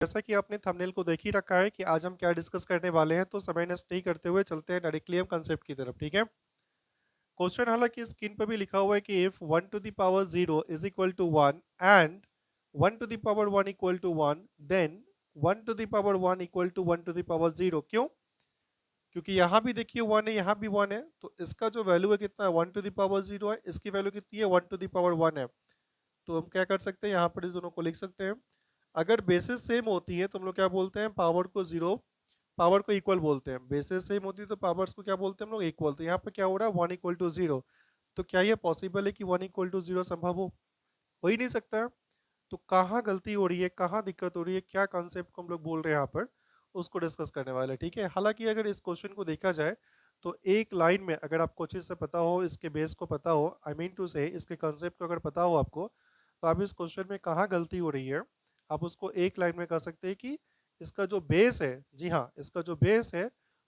जैसा कि आपने थंबनेल को देख ही रखा है कि आज हम क्या डिस्कस करने वाले हैं, तो समय नष्ट नहीं करते हुए चलते हैं डायरेक्टली हम कंसेप्ट की तरफ। ठीक है, क्वेश्चन हालांकि स्क्रीन पर भी लिखा हुआ है कि if 1 to the power 0 is equal to 1 and 1 to the power 1 equal to 1, then 1 to the power 1 equal to 1 to the power 0। क्यों? क्योंकि यहाँ भी देखिए 1 है, यहाँ भी 1 है, तो इसका जो वैल्यू है कितना है, 1 टू द पावर 0 है, इसकी वैल्यू कितनी है, 1 टू द पावर 1 है। तो हम क्या कर सकते हैं, यहाँ पर इस दोनों को लिख सकते हैं। अगर बेसिस सेम होती है तो हम लोग क्या बोलते हैं, पावर को जीरो, पावर को इक्वल बोलते हैं। बेसिस सेम होती है तो पावर्स को क्या बोलते हैं हम लोग, इक्वल। तो यहाँ पे क्या हो रहा है, 1 इक्वल टू 0। तो क्या ये पॉसिबल है कि 1 इक्वल टू 0 संभव हो ही नहीं सकता है। तो कहाँ गलती हो रही है, कहाँ दिक्कत हो रही है, क्या कॉन्सेप्ट को हम लोग बोल रहे हैं यहाँ पर, उसको डिस्कस करने वाले। ठीक है, हालांकि अगर इस क्वेश्चन को देखा जाए तो एक लाइन में अगर आपको अच्छे से पता हो, इसके बेस को पता हो, आई मीन टू से इसके कंसेप्ट को अगर पता हो आपको, तो आप इस क्वेश्चन में कहाँ गलती हो रही है आप उसको एक लाइन में कह सकते हैं कि इसका जो बेस है, जी हाँ, इसका जो बेस है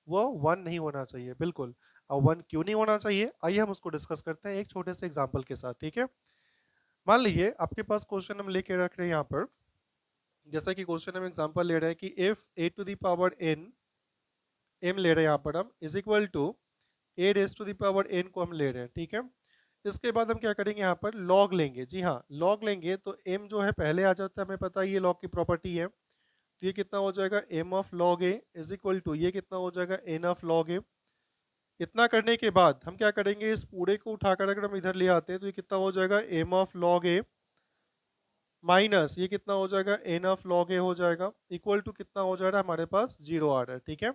वो 1 नहीं होना चाहिए, बिल्कुल। अब 1 क्यों नहीं होना चाहिए, आइए हम उसको डिस्कस करते हैं एक छोटे से एग्जाम्पल के साथ। ठीक है, मान लीजिए आपके पास क्वेश्चन हम लेके रख रहे हैं यहाँ पर, जैसा कि क्वेश्चन हम एग्जांपल ले रहे हैं कि if a to the power n, m ले रहे हैं यहाँ पर हम, is equal to a raise to the power n को हम ले रहे हैं। ठीक है, इसके बाद हम क्या करेंगे, यहाँ पर लॉग लेंगे। जी हाँ, लॉग लेंगे तो m जो है पहले आ जाता है, हमें पता है ये लॉग की प्रॉपर्टी है। तो ये कितना हो जाएगा, m of log a is equal to ये कितना हो जाएगा, n ऑफ लॉग a। इतना करने के बाद हम क्या करेंगे, इस पूरे को उठाकर अगर हम इधर ले आते हैं तो ये कितना हो जाएगा, m of log a minus ये कितना हो जाएगा, एन ऑफ लॉग ए हो जाएगा, इक्वल टू कितना हो जा रहा है हमारे पास, 0 आ रहा है। ठीक है,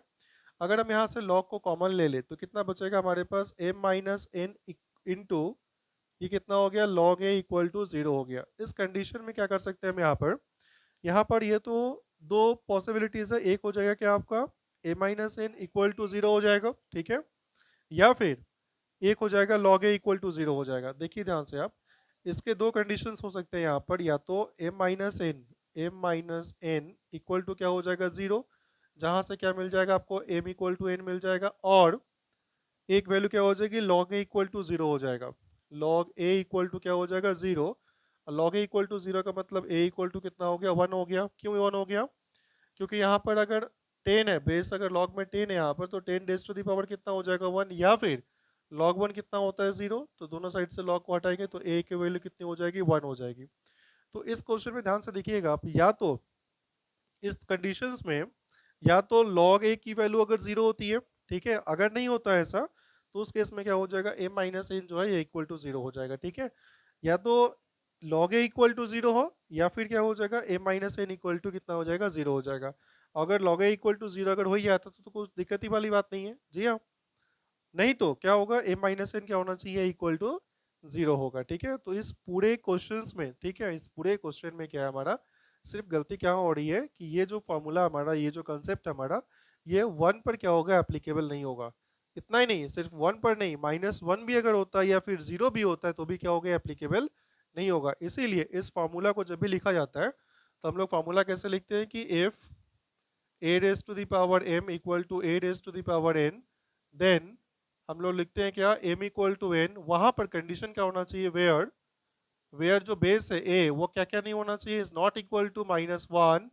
अगर हम यहाँ से लॉग को कॉमन ले ले तो कितना बचेगा हमारे पास, एम माइनस एन इंटू ये कितना हो गया, लॉग ए इक्वल टू 0 हो गया। इस कंडीशन में क्या कर सकते हैं हम, यहाँ पर ये तो दो पॉसिबिलिटीज है, एक हो जाएगा क्या आपका, ए माइनस एन इक्वल टू 0 हो जाएगा। ठीक है, या फिर एक हो जाएगा लॉग ए इक्वल टू 0 हो जाएगा। देखिए ध्यान से आप, इसके दो कंडीशंस हो सकते हैं यहाँ पर, या तो M minus N equal to क्या हो जाएगा, 0, जहां से क्या मिल जाएगा आपको, एम इक्वल टू एन मिल जाएगा, और एक वैल्यू क्या हो जाएगी, लॉग ए इक्वल टू 0 हो जाएगा। लॉग ए इक्वल टू क्या हो जाएगा, 0। लॉग ए इक्वल टू 0 का मतलब ए इक्वल टू कितना हो गया, 1 हो गया। क्यों 1 हो गया, क्योंकि यहाँ पर अगर 10 है, बेस अगर लॉग में 10 है यहाँ पर, तो 10 रेज टू दी पावर कितना हो जाएगा, 1। या फिर लॉग 1 कितना होता है, 0, तो दोनों साइड से लॉग को हटाएंगे तो ए की वैल्यू कितनी हो जाएगी, 1 हो जाएगी। तो इस क्वेश्चन में ध्यान से देखिएगा आप, या तो इस कंडीशंस में या तो लॉग ए की वैल्यू अगर 0 होती है, ठीक है, अगर नहीं होता है ऐसा तो उस केस में क्या हो जाएगा, एम माइनस एन जो है ये इक्वल टू 0 हो जाएगा। ठीक है, या तो लॉग ए इक्वल टू 0 हो, या फिर क्या हो जाएगा, M minus N equal to कितना हो जाएगा, 0 हो जाएगा। अगर log a इक्वल टू 0 अगर हो ही जाता तो कुछ दिक्कत ही वाली बात नहीं है। जी हाँ, नहीं तो क्या होगा, m माइनस एन क्या होना चाहिए, इक्वल टू 0 होगा। ठीक है, तो इस पूरे क्वेश्चंस में, ठीक है, इस पूरे क्वेश्चन में क्या है हमारा, सिर्फ गलती क्या हो रही है कि ये जो फॉर्मूला हमारा, ये जो कंसेप्ट हमारा, ये 1 पर क्या होगा, एप्लीकेबल नहीं होगा। इतना ही नहीं, सिर्फ 1 पर नहीं, -1 भी अगर होता है या फिर 0 भी होता है तो भी क्या होगा, एप्लीकेबल नहीं होगा। इसीलिए इस फार्मूला को जब भी लिखा जाता है तो हम लोग फार्मूला कैसे लिखते हैं कि if a raise to the power m equal to a raise to the power n, then हम लोग लिखते हैं क्या, m इक्वल टू n। वहां पर कंडीशन क्या होना चाहिए, वेयर वेयर जो बेस है a, वो क्या क्या नहीं होना चाहिए, इज नॉट इक्वल टू -1,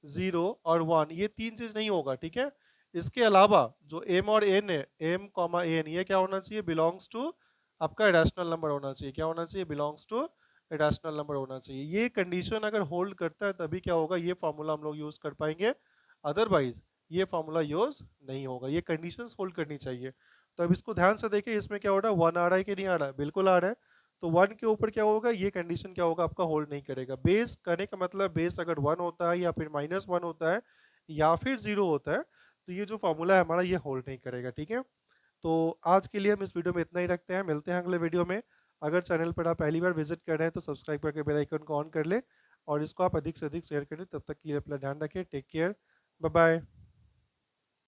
0 और 1, ये तीन चीज नहीं होगा। ठीक है, इसके अलावा जो m और n है, m कॉमा n, ये क्या होना चाहिए, बिलोंग्स टू आपका रैशनल नंबर होना चाहिए। क्या होना चाहिए, बिलोंग्स टू रैशनल नंबर होना चाहिए। ये कंडीशन अगर होल्ड करता है तभी क्या होगा, ये फॉर्मूला हम लोग यूज कर पाएंगे, अदरवाइज ये फॉर्मूला यूज नहीं होगा। ये कंडीशंस होल्ड करनी चाहिए। तो अब इसको ध्यान से देखिए, इसमें क्या हो रहा है, 1 आ रहा है कि नहीं आ रहा है, बिल्कुल आ रहा है। तो 1 के ऊपर क्या होगा, ये कंडीशन क्या होगा आपका, होल्ड नहीं करेगा। बेस करने का मतलब, बेस अगर 1 होता है या फिर -1 होता है या फिर 0 होता है तो ये जो फॉर्मूला है हमारा, ये होल्ड नहीं करेगा। ठीक है, तो आज के लिए हम इस वीडियो में इतना ही रखते हैं, मिलते हैं अगले वीडियो में। अगर चैनल पर आप पहली बार विजिट कर रहे हैं तो सब्सक्राइब करके बेल आइकन को ऑन कर ले, और इसको आप अधिक से अधिक शेयर करें। तब तक के लिए अपना ध्यान रखें, टेक केयर, बाय बाय।